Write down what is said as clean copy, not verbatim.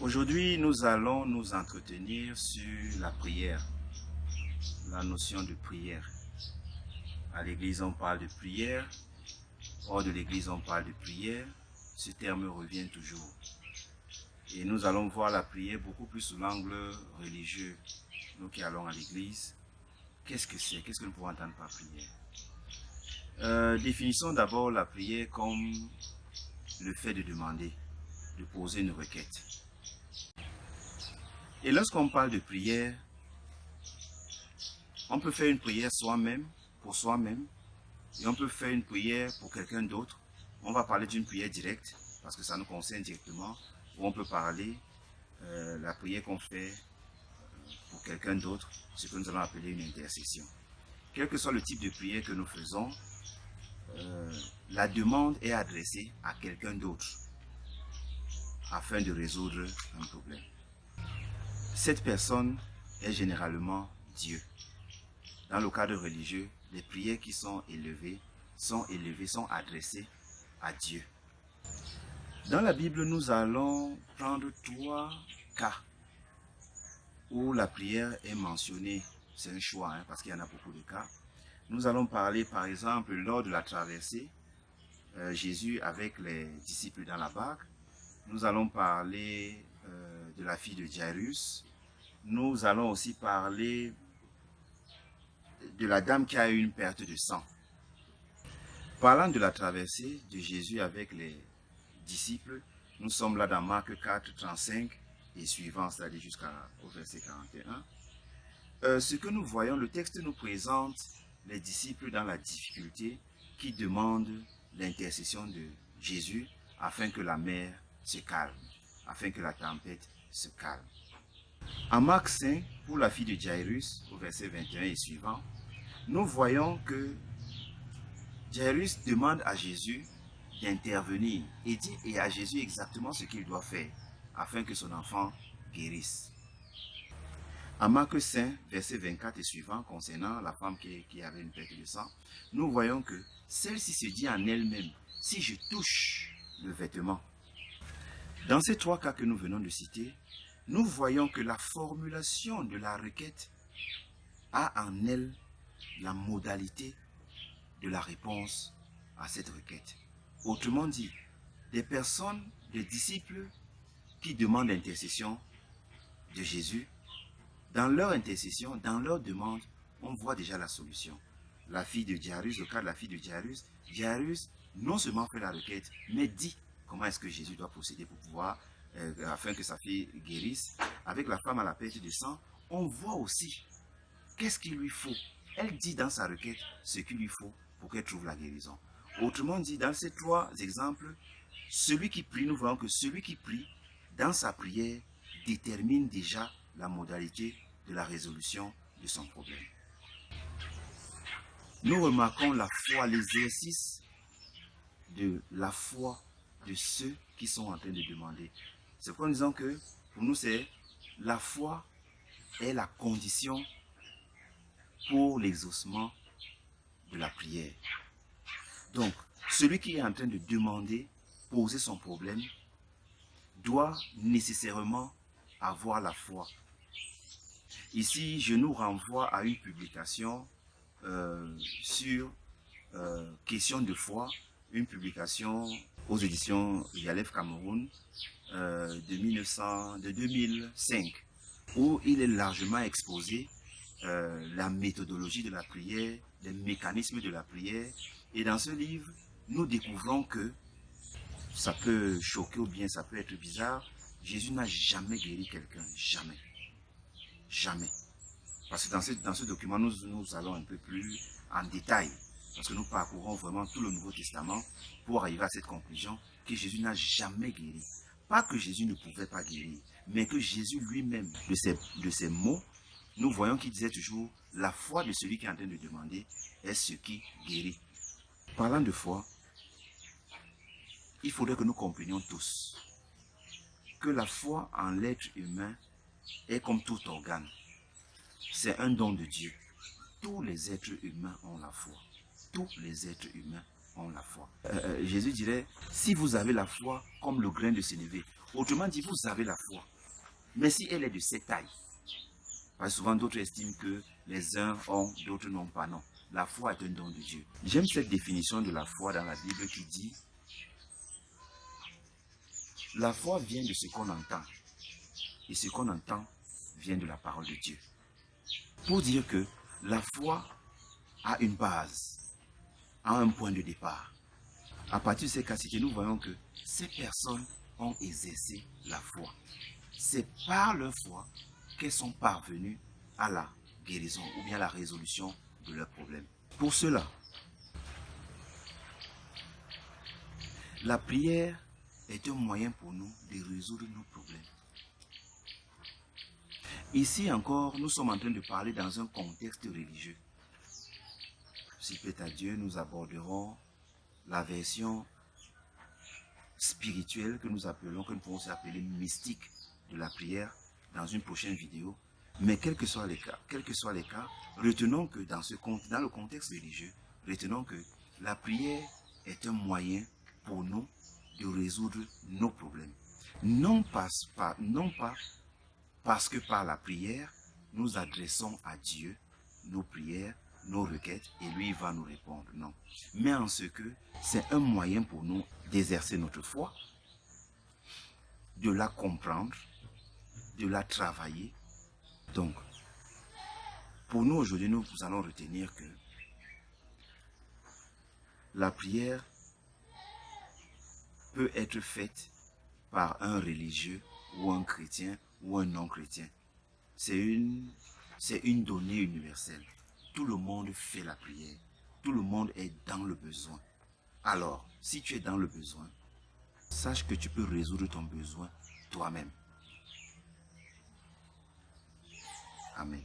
Aujourd'hui, nous allons nous entretenir sur la prière, la notion de prière. À l'église, on parle de prière. Hors de l'église, on parle de prière. Ce terme revient toujours. Et nous allons voir la prière beaucoup plus sous l'angle religieux. Nous qui allons à l'église, qu'est-ce que c'est? Qu'est-ce que nous pouvons entendre par prière? Définissons d'abord la prière comme le fait de demander, de poser une requête. Et lorsqu'on parle de prière, on peut faire une prière soi-même, pour soi-même, et on peut faire une prière pour quelqu'un d'autre. On va parler d'une prière directe, parce que ça nous concerne directement, ou on peut parler la prière qu'on fait pour quelqu'un d'autre, ce que nous allons appeler une intercession. Quel que soit le type de prière que nous faisons, la demande est adressée à quelqu'un d'autre, afin de résoudre un problème. Cette personne est généralement Dieu. Dans le cadre religieux, les prières qui sont élevées, sont adressées à Dieu. Dans la Bible, nous allons prendre 3 cas où la prière est mentionnée. C'est un choix, parce qu'il y en a beaucoup de cas. Nous allons parler, par exemple, lors de la traversée, Jésus avec les disciples dans la barque. Nous allons parler de la fille de Jairus. Nous allons aussi parler de la dame qui a eu une perte de sang. Parlant de la traversée de Jésus avec les disciples, nous sommes là dans Marc 4, 35 et suivant, c'est-à-dire jusqu'au verset 41. Ce que nous voyons, le texte nous présente les disciples dans la difficulté qui demandent l'intercession de Jésus afin que la mer se calme, afin que la tempête se calme. En Marc 5, pour la fille de Jairus, au verset 21 et suivant, nous voyons que Jairus demande à Jésus d'intervenir et dit à Jésus exactement ce qu'il doit faire afin que son enfant guérisse. En Marc 5, verset 24 et suivant, concernant la femme qui avait une perte de sang, nous voyons que celle-ci se dit en elle-même, si je touche le vêtement. Dans ces 3 cas que nous venons de citer, nous voyons que la formulation de la requête a en elle la modalité de la réponse à cette requête. Autrement dit, des personnes, des disciples qui demandent l'intercession de Jésus, dans leur intercession, dans leur demande, on voit déjà la solution. La fille de Jairus, le cas de la fille de Jairus, Jairus non seulement fait la requête, mais dit comment est-ce que Jésus doit procéder pour pouvoir, afin que sa fille guérisse. Avec la femme à la perte de sang, on voit aussi qu'est-ce qu'il lui faut. Elle dit dans sa requête ce qu'il lui faut pour qu'elle trouve la guérison. Autrement dit, dans ces 3 exemples, celui qui prie, nous voyons que celui qui prie, dans sa prière, détermine déjà la modalité de la résolution de son problème. Nous remarquons la foi, l'exercice de la foi de ceux qui sont en train de demander. C'est pourquoi nous disons que, pour nous, c'est la foi est la condition pour l'exaucement de la prière. Donc, celui qui est en train de demander, poser son problème, doit nécessairement avoir la foi. Ici, je nous renvoie à une publication sur question de foi, une publication aux éditions Yalef Cameroun de 2005, où il est largement exposé la méthodologie de la prière, les mécanismes de la prière. Et dans ce livre, nous découvrons que ça peut choquer ou bien ça peut être bizarre. Jésus n'a jamais guéri quelqu'un, jamais. Jamais. Parce que dans ce document, nous allons un peu plus en détail. Parce que nous parcourons vraiment tout le Nouveau Testament pour arriver à cette conclusion que Jésus n'a jamais guéri. Pas que Jésus ne pouvait pas guérir, mais que Jésus lui-même, de ses mots, nous voyons qu'il disait toujours, la foi de celui qui est en train de demander est ce qui guérit. Parlant de foi, il faudrait que nous comprenions tous que la foi en l'être humain est comme tout organe. C'est un don de Dieu. Tous les êtres humains ont la foi. Tous les êtres humains ont la foi. Jésus dirait, si vous avez la foi comme le grain de sénévé, Autrement dit, vous avez la foi. Mais si elle est de cette taille, parce que souvent d'autres estiment que les uns ont, d'autres n'ont pas. Non. La foi est un don de Dieu. J'aime cette définition de la foi dans la Bible qui dit la foi vient de ce qu'on entend. Et ce qu'on entend vient de la parole de Dieu. Pour dire que la foi a une base, a un point de départ. À partir de ces capacités, nous voyons que ces personnes ont exercé la foi. C'est par leur foi qu'elles sont parvenues à la guérison ou bien à la résolution de leurs problèmes. Pour cela, la prière est un moyen pour nous de résoudre nos problèmes. Ici encore, nous sommes en train de parler dans un contexte religieux. Si plaît à Dieu, nous aborderons la version spirituelle que nous appelons, que nous pouvons aussi appeler mystique de la prière dans une prochaine vidéo. Mais quels que soient les cas, retenons que dans le contexte religieux, retenons que la prière est un moyen pour nous de résoudre nos problèmes. Non pas parce que par la prière, nous adressons à Dieu nos prières, nos requêtes, et lui va nous répondre. Non. Mais en ce que c'est un moyen pour nous d'exercer notre foi, de la comprendre, de la travailler. Donc, pour nous aujourd'hui, nous allons retenir que la prière peut être faite par un religieux ou un chrétien ou un non-chrétien. C'est une donnée universelle. Tout le monde fait la prière. Tout le monde est dans le besoin. Alors, si tu es dans le besoin, sache que tu peux résoudre ton besoin toi-même. Amen.